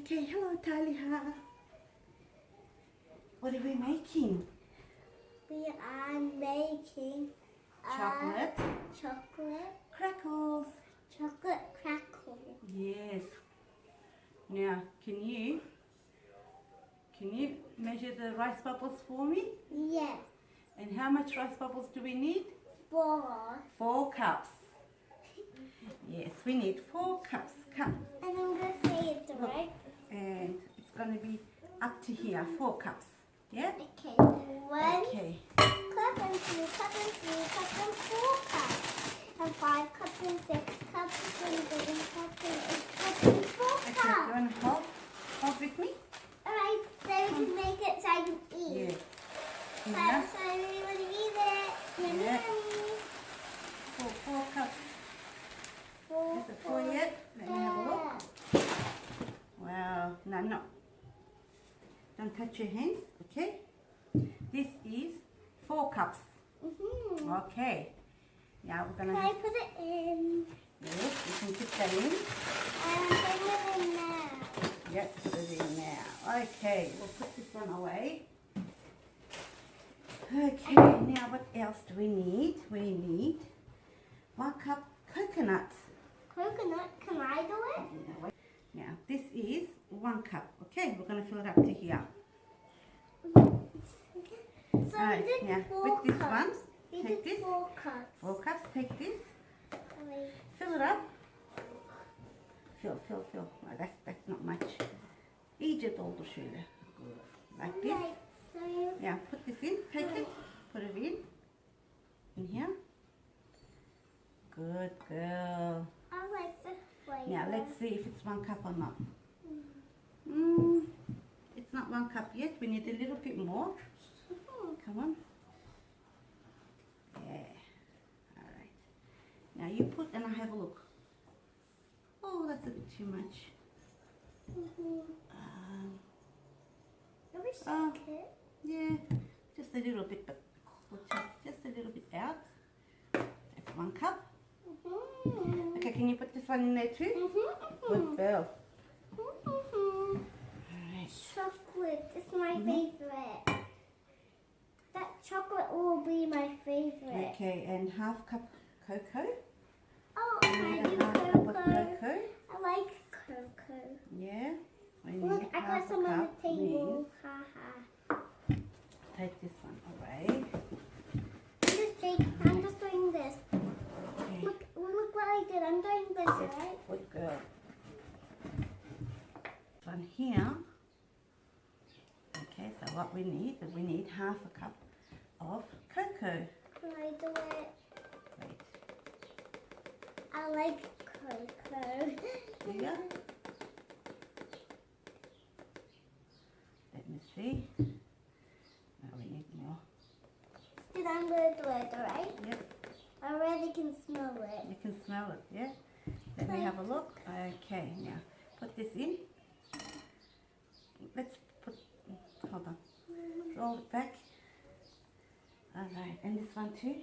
Okay, hello Taliha. What are we making? We are making Chocolate crackles. chocolate crackle. Yes. Now, can you measure the rice bubbles for me? Yes. And how much rice bubbles do we need? 4. 4 cups. Yes, we need 4 cups. Come. And I'm going to say it right. And it's going to be up to here, 4 cups. Yeah? Okay. 1 Okay. cup and 2 cups and 3 cups and 4 cups. And 5 cups and 6 cups and 7 cups and 8 cups and 4 Okay, cups. you want to hold with me? Alright, so we can make it so I can eat. Yes. So Enough? I really want to eat it. Yummy, Yeah. yummy. 4 cups. Is it 4 yet? Let me have a look. Wow. No. Don't touch your hands, okay? This is 4 cups. Mm-hmm. Okay. Now we're Can gonna. I put it in? Yes, you can put that in. And bring it in now. Yep, put it in now. Okay, we'll put this one away. Okay, now what else do we need? We need 1 cup coconut. Coconut, can I do it? Now this is 1 cup. Okay, we're gonna fill it up to here. So Alright, we did now 4 with this cups. one, We take did this. 4 cups. 4 cups, take this, Wait. fill it up. Fill. That's not much. İyice doldur şöyle. Like this. Right, so you... Yeah, put this in, take it, put it in here. Good girl. I like the flavor. Now let's see if it's 1 cup or not. It's not 1 cup yet, we need a little bit more. Come on. Yeah. Alright. Now you put and I have a look. Oh, that's a bit too much. Are we Oh. okay? Yeah, just a little bit, but we'll take just a little bit out. That's 1 cup. Okay, can you put this one in there too? Good girl. Alright. Chocolate is my favorite. That chocolate will be my favorite. Okay, and half cup cocoa. Oh, And I do half cup of cocoa. cocoa. I like cocoa. Yeah. We Look, need I half got a some on the cup table. means Haha. take this one away. Just Jake, I'm just doing this. Okay. Look what I did. I'm doing this, Yes, right? good girl. One here. Okay, so what we need half a cup of cocoa. Can I do it? Wait. I like cocoa. Here. Let me see. Now we need more. Did I'm going to do it, right? Yep, I already can smell it. you can smell it, yeah? Let me have a look. Okay, now put this in. Let's put, hold on. Roll it back. Alright, and this one too.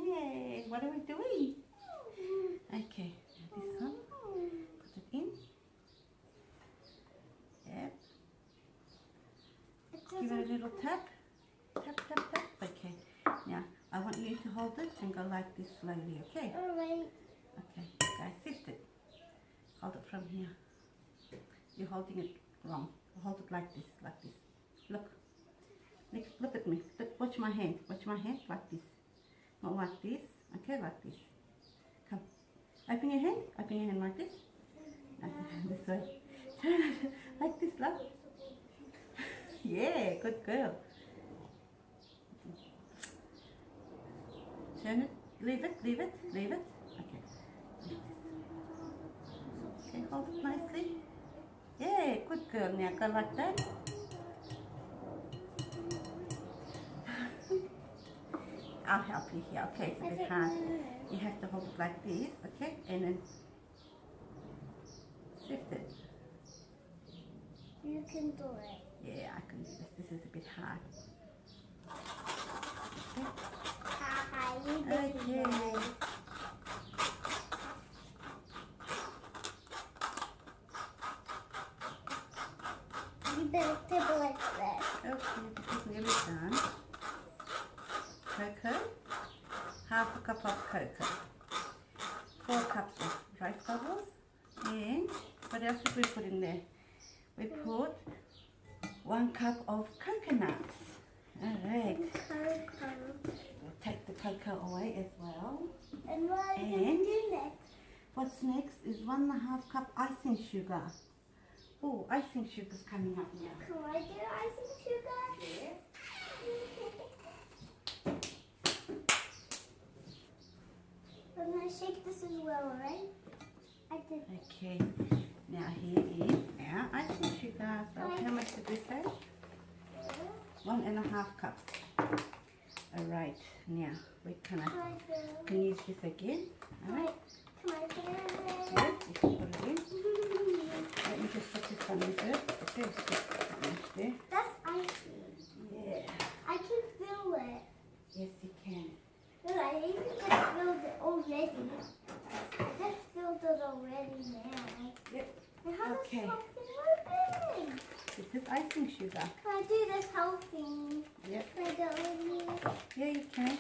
Yay, what are we doing? Okay, this one. Put it in. Yep. Give it a little tap. Tap. Okay. Now, I want you to hold it and go like this slowly, okay? Alright. Okay, guys, sift it. Hold it from here. You're holding it wrong. Hold it like this. Look. Look at me. Look, watch my hand, like this. Not like this, okay, like this. Come. Open your hand like this. This way. Like this, love. Yeah, good girl. Turn it, leave it. Okay. Okay, hold it nicely. Yeah, good girl. Now go like that. I'll help you here. Okay, it's a bit hard. You have to hold it like this, okay? And then shift it. You can do it. Yeah, I can do this. This is a bit hard. Haha, you did it. Okay. table like this. Okay, this is nearly done. Cocoa, half a cup of cocoa, 4 cups of rice bubbles, and what else did we put in there? We put 1 cup of coconut. Alright, Cocoa. we'll take the cocoa away as well. And what are you going And? to do next? What's next is 1.5 cup icing sugar. Oh, icing sugar's coming up now. Can I do icing sugar? Yes. I'm going to shake this as well, right? I did. Okay, now here is our icing sugar. So how much did we say? 1.5 cups. Alright, now we're gonna can use this again. Alright, Can I put it in yes, there? you can put it in. Let me just put this on first. Okay, just put that much there. That's icing. Yeah, I can feel it. yes you can. Look, I even just filled it already. I just filled it already now. Yep. And how does Okay. something open? This is icing sugar. Can I do this helping? Yep. Can I do it with you? Yeah, you can.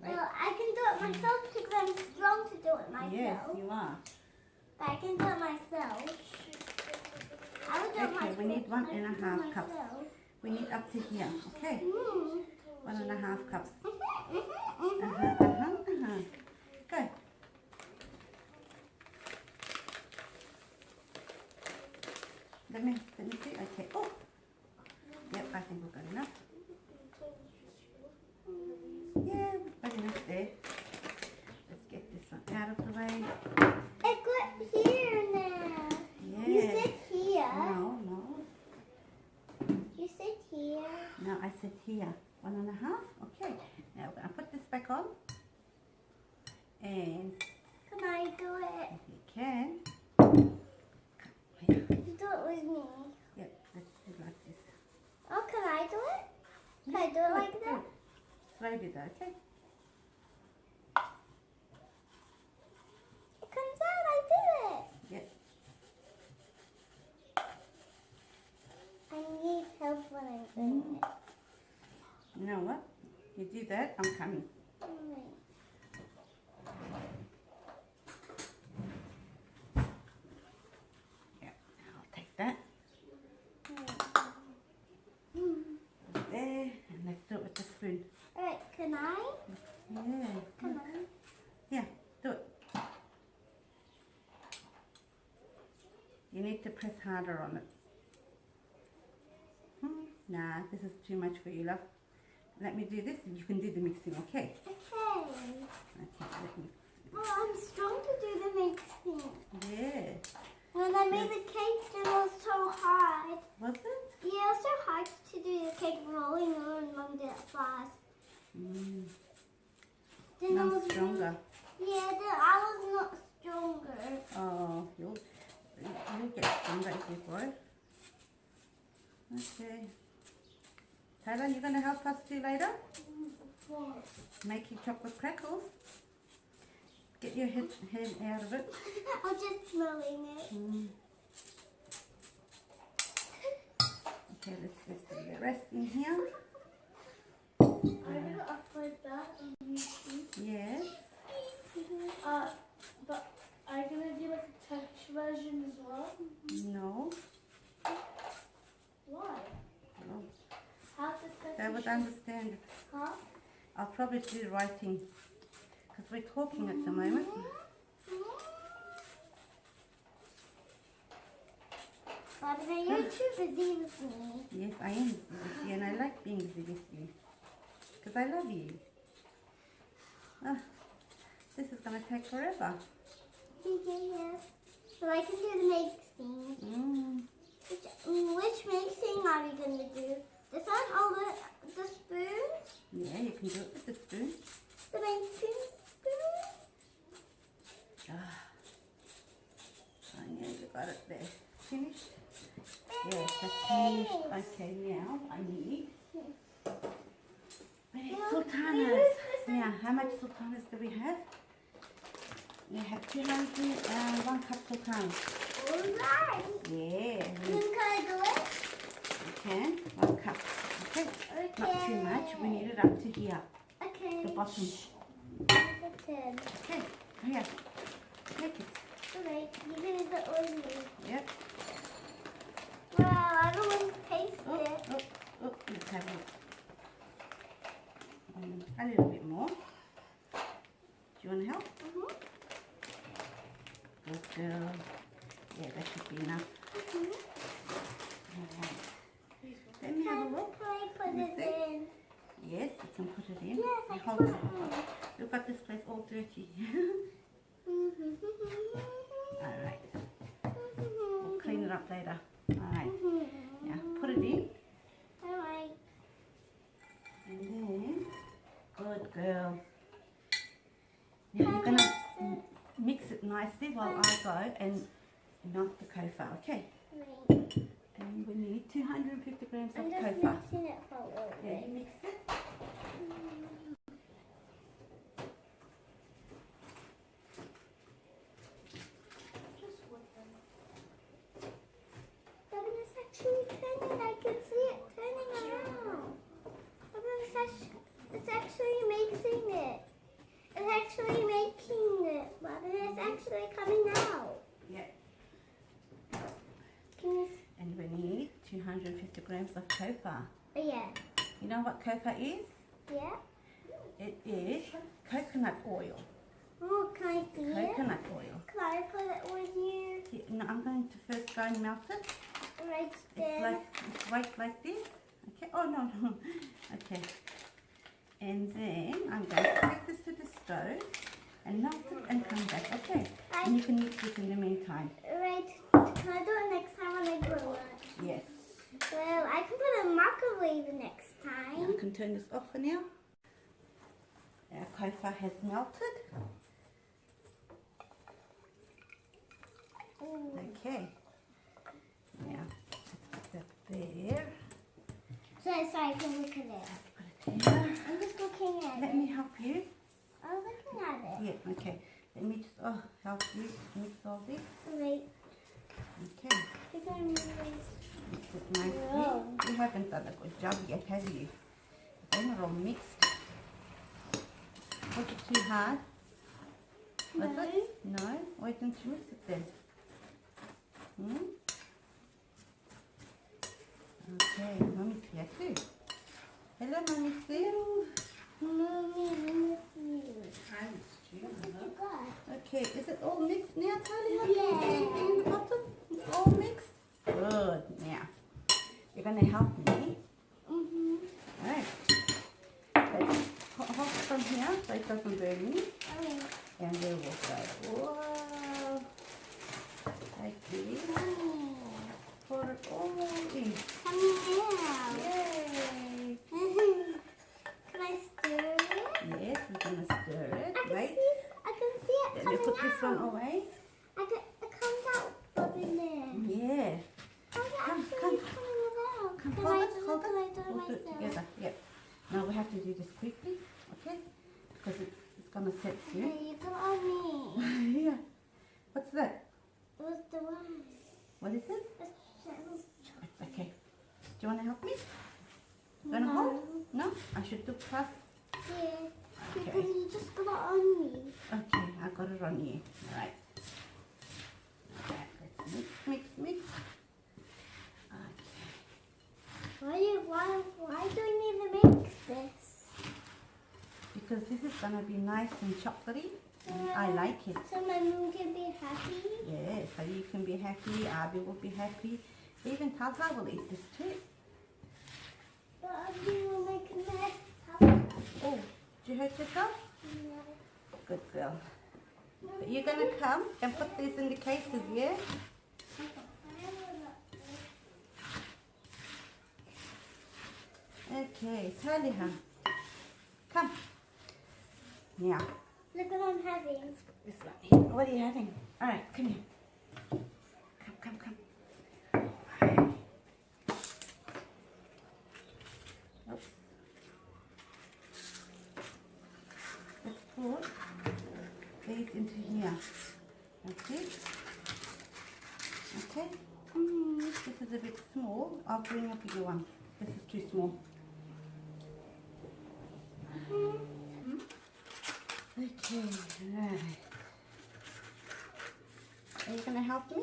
Right. Well, I can do it myself because I'm strong to do it myself. Yes, you are. But I can do it myself. I will do it Okay, myself. we need 1.5 I can do it cups. myself. We need up to here. Okay, Mm. 1.5 cups. Mhm. Go. Let me see. Okay. Oh. Yep, I think we've got enough. Yeah, we've got enough there. Let's get this one out of the way. It got here now. Yeah. You sit here. No. You sit here. No, I said here. 1.5. Okay. Now we're gonna put this back on. And Can I do it? if you can. Do it with me. Yep, let's do it like this. Oh, can I do it? Can I do it like that? Slowly though, okay? It comes out. I did it. Yep. I need help when I'm doing it. You know what? You do that, I'm coming. Alright. Yep, I'll take that. There, and let's do it with the spoon. Alright, can I? Yeah. Can I? Yeah, do it. You need to press harder on it. Nah, this is too much for you, love. Let me do this and you can do the mixing, okay? Okay. Okay, let me. Well, I'm strong to do the mixing. Yeah. When I made the cake, it was so hard. Was it? Yeah, it was so hard to do the cake rolling and Mum did it fast. Then I I'm was stronger. Yeah, then I was not stronger. Oh, you'll get stronger if you grow. Okay. Taylor, you going to help us do later? Making chocolate crackles. Get your head out of it. I'm just smelling it. Okay, let's do the rest in here. I'm gonna upload that on YouTube. Yes. But are you gonna do like a text version as well? No. Why? No. How to text? They would understand it. Huh? I'll probably do writing because we're talking at the moment. But you're too busy with me. Yes, I am busy with you and I like being busy with you because I love you. Ah, this is going to take forever. Yes. So I can do the mixing. Which mixing are we going to do? This one or the spoons? Yeah, you can do it with the spoon. The mixing spoon? Ah, I know you got it there. Finished? Yes, that's finished. Okay, now I need sultanas. Now, how much sultanas do we have? We have 200 and 1 cup sultanas. Alright. Yeah. Then can I can, 1 cup. Okay? Okay. Not too much. We need it up to here, Okay. the bottom. Okay. Okay, here. Take it. Alright, you need the oil. Yep. Wow, I don't want to taste Oh, it. oh, oh, let's have it. A little bit more. Do you want to help? Good girl. Yeah, that should be enough. Alright. Let me have a look. Can I put Let me it see. in? Yes, you can put it in. Yes, I can Hold put it. it in. Look at this place all dirty. Alright. We'll clean it up later. Alright. Yeah, put it in. Alright. And then, good girl. Now you're going to mix it nicely while I go and melt the kefir, okay? Wait. And we need 250 grams of I'm just kefir. mixing it for a little Yeah, bit. you mix it. But it's actually turning. I can see it turning around. But it's actually mixing it. It's actually making it. But it's actually coming out. Yeah. Can you? And we need 250 grams of kefir. Yeah. You know what kefir is? Yeah. It is coconut oil. Oh, can I see it? Coconut oil. Can I put it with you? No, I'm going to first go and melt it. Right It's there. it's white like this. Okay. Oh no, no. Okay. And then I'm going to take this to the stove and melt it and come back. Okay. And you can mix this in the meantime. Right. Can I do it next time when I grow up? Yes. Well, I can put it in microwave next I time. can turn this off for now. Our kefir has melted. Okay. Now, let's put that there. So I can look at it. Put it there. I'm just looking at Let it. me help you. I'm looking at it. Yeah, okay. Let me just help you mix all this. Wait. Okay. You're gonna mix Mix it nicely. Whoa. You haven't done a good job yet, have you? They're not all mixed. Was it too hard? Was No. it? No? Why didn't you mix it then? Hmm? Okay, Mummy's here too. Hello, Mummy Sue. Mommy, Hi, Stu. you got? Okay, is it all mixed now, Tali? Yeah. Anything in the bottom? It's all mixed? Good. Now, you're going to help me. Alright. Let's hold it from here so it doesn't burn me. Okay. And there we'll go. Whoa. Like this. Pour it all in. Come here. Yay. Can I stir it? Yes, we're going to stir it. Wait. I can see it Let me coming put this one out. away. It comes out bubbling there. Yeah. How's it Come, actually come. coming out? Come, Can hold I it, hold Can I it. do it We'll do it myself? together. Yep. Now we have to do this quickly, okay? Because it's going to set soon. Okay, you do it on me. Yeah. What's that? It was the one. What is it? It's It's okay. Do you want to help me? Gonna hold? No? I should do plus. Yeah. Okay. Because you just got it on me. Okay, I got it on you. Alright. Alright, let's mix, mix. Okay. Why do we need to mix this? Because this is gonna be nice and chocolatey. And I like it. So my mom can be happy? Yeah, so you can be happy, Abby will be happy. Even Tata will eat this too. But Abby will make a mess. Oh, did you hurt yourself? No. Good girl. But you're gonna come and put these in the cases, yeah? Okay, Taliha. Come. Now, Look what I'm having. this one here. What are you having? Alright, come here. Come, come, come. Oops. Let's put these into here. Okay? Okay? This is a bit small. I'll bring a bigger one. This is too small. Okay, right. Are you going to help me?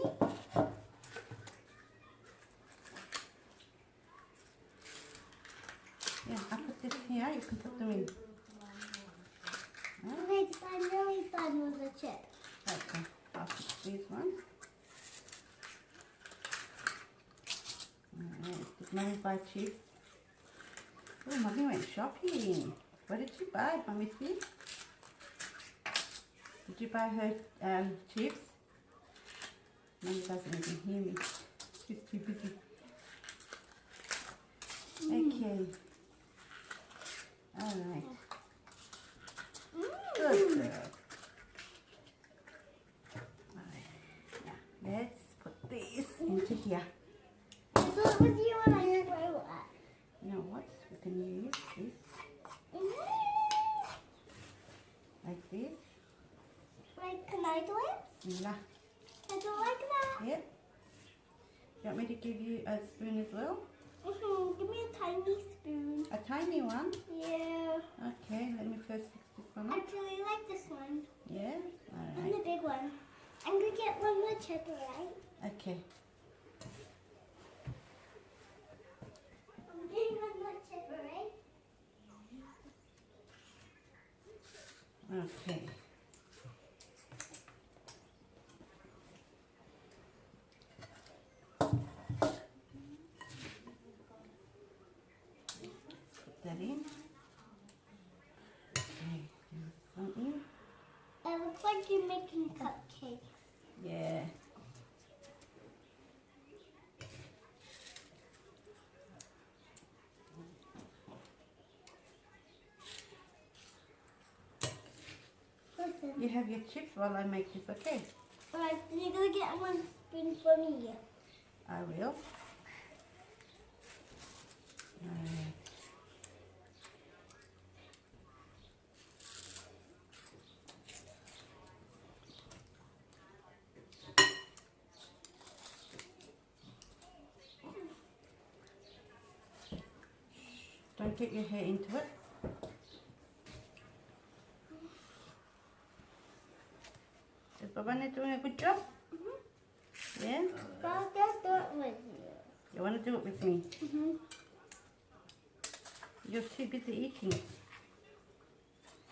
Yeah, I put this here. You can put them in. Okay, I'm really done with the chip. Okay, I'll put these ones. Alright, did Mummy buy chips? Oh, Mummy went shopping. What did she buy, Mummy? See? Did you buy her chips? Mummy doesn't even hear me. She's too busy. Okay. Alright. Good girl. Alright. Now, let's put this into here. So what was you want to throw at? You know what? We can use this like this. Like, can I do it? Yeah. I do like that. Yep. You want me to give you a spoon as well? Give me a tiny spoon. A tiny one? Yeah. Okay, let me first fix this one up. Actually, I like this one. Yeah? And Alright. the big one. I'm going to get one more chip, right? Okay. I'm getting one more chip, right? Okay. Put that in. Okay, this one in. It looks like you're making cupcakes. Yeah. Listen. You have your chips while I make this, okay? Alright, you're going to get one spoon for me. I will. Alright. Don't get your hair into it. Is Babana doing a good job? Yeah? I'll just do it with you. You want to do it with me? Mm-hmm. You're too busy eating.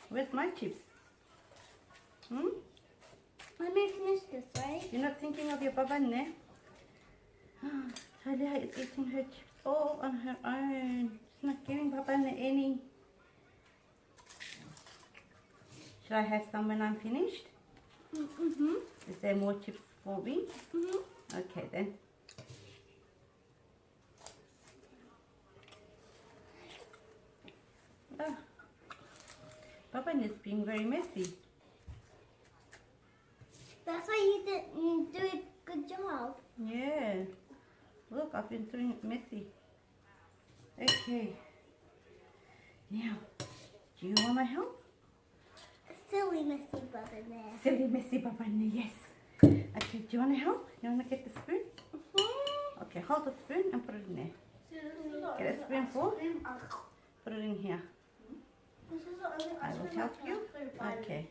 Where's my chips? Let me finish this, right? You're not thinking of your Babana? Talia is eating her chips all on her own. She's not giving Babana any. Should I have some when I'm finished? Mm-hmm. Is there more chips for me? Mm-hmm. Okay then. Ah. Babana is being very messy. That's why you do a good job. Yeah. Look, I've been doing it messy. Okay. Now, do you want my help? Silly messy brother there. Silly messy Babana, yes. Okay, do you want to help? You want to get the spoon? Mm-hmm. Okay, hold the spoon and put it in there. Get a spoonful. Put it in here. I will help you. Okay.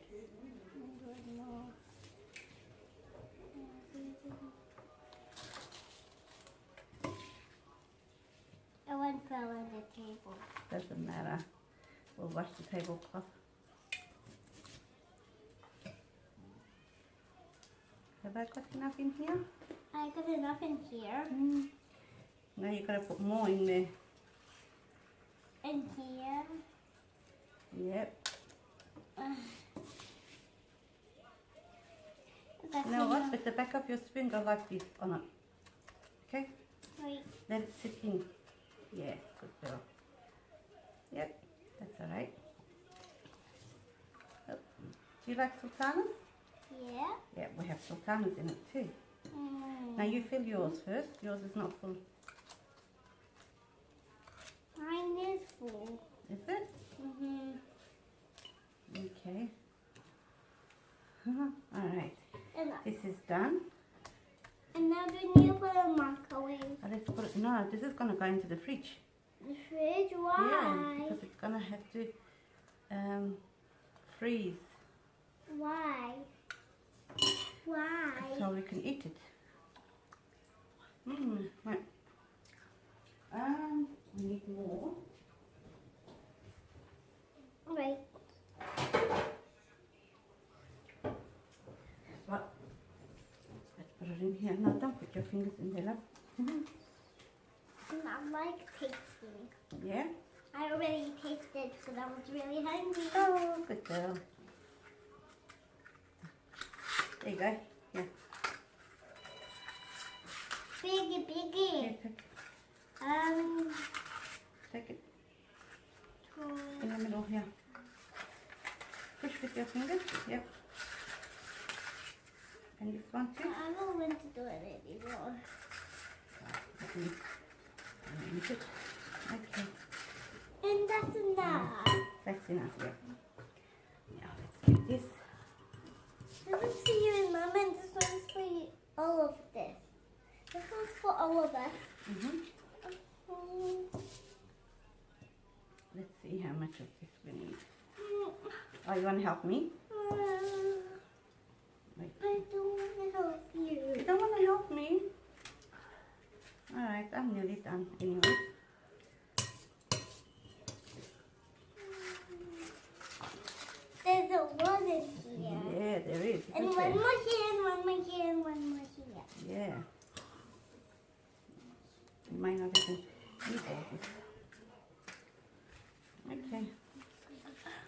One fell on the table. Doesn't matter. We'll wash the tablecloth. Have I got enough in here? I got enough in here. Now you've got to put more in there. In here. Yep. That's You know what? enough. With the back of your spoon, go like this on it. Okay? Wait. Let it sit in. Yes, good girl. Yep, that's alright. Do you like sultanas? Yeah. Yeah, we have sultanas in it too. Now you fill yours first. Yours is not full. Mine is full. Is it? Mm-hmm. Okay. Alright. And, This is done. and now do you put it in the microwave? Let's put it, no, this is going to go into the fridge. The fridge? Yeah, Why? because it's going to have to freeze Why? Why? so we can eat it. Right. We need more. Wait. Right. Let's put it in here. No, don't put your fingers in there, love. I like tasting. Yeah? I already tasted because I was really hungry. Oh, good girl. There you go. Yeah. Biggie, biggie. Here, take it in the middle here. Push with your fingers. Yep. And this one too. I don't want to do it anymore. Use it. Okay. And that's enough. That's enough. Yep. Now let's get this. This is for you and Mum, and this one's for you, all of this. This one's for all of us. Let's see how much of this we need. Oh, you want to help me? Wait. I don't want to help you. You don't want to help me? Alright, I'm nearly done anyway. There's a lot in here. Yeah, there is. And isn't one there? more here, and one more here, and one more here. Yeah. You might not even need all this. Okay.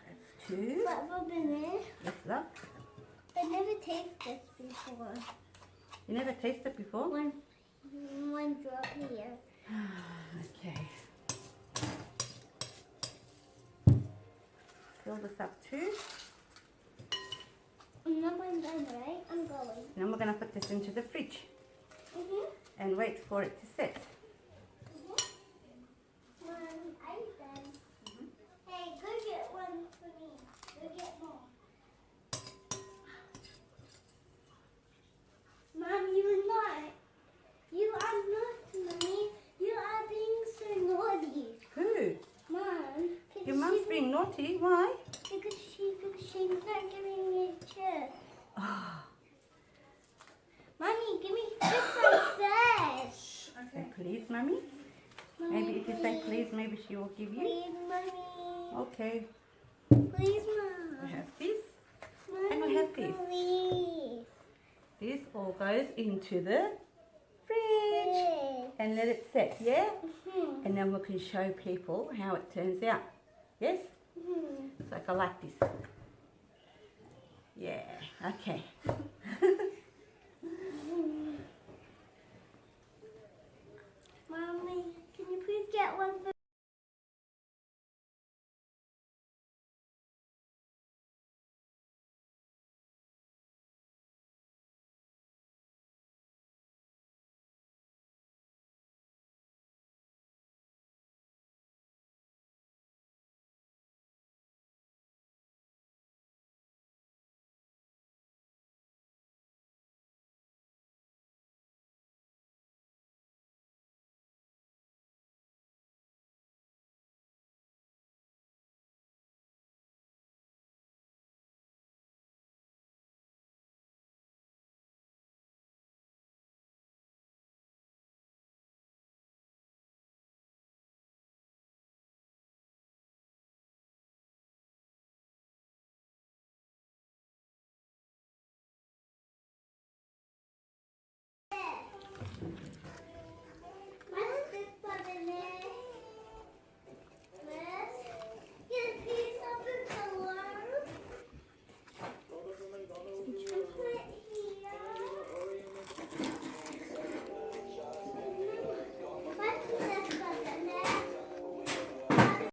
That's two. What will in it? Yes, love. I never tasted this before. You never tasted before? One drop here. Okay. Fill this up too. I'm not going done, right? I'm going. Now we're going to put this into the fridge Mm-hmm. and wait for it to set. I'm done. Hey, go get one for me. Go get more. Mom, you are not, Mommy. You are being so naughty. Who? Mom. Your mum's being naughty. Why? Because she's not giving me a chip. Oh, Mommy, give me chips, I said. say please, Mummy. Maybe if you say please, maybe she will give you. Please, Mommy. Okay. Please, We Mom. have this. Mommy, And we have this. Please. This all goes into the fridge Please. and let it set, yeah? Mhm. And then we can show people how it turns out. Yes? Mhm. So I like this. Yeah, okay.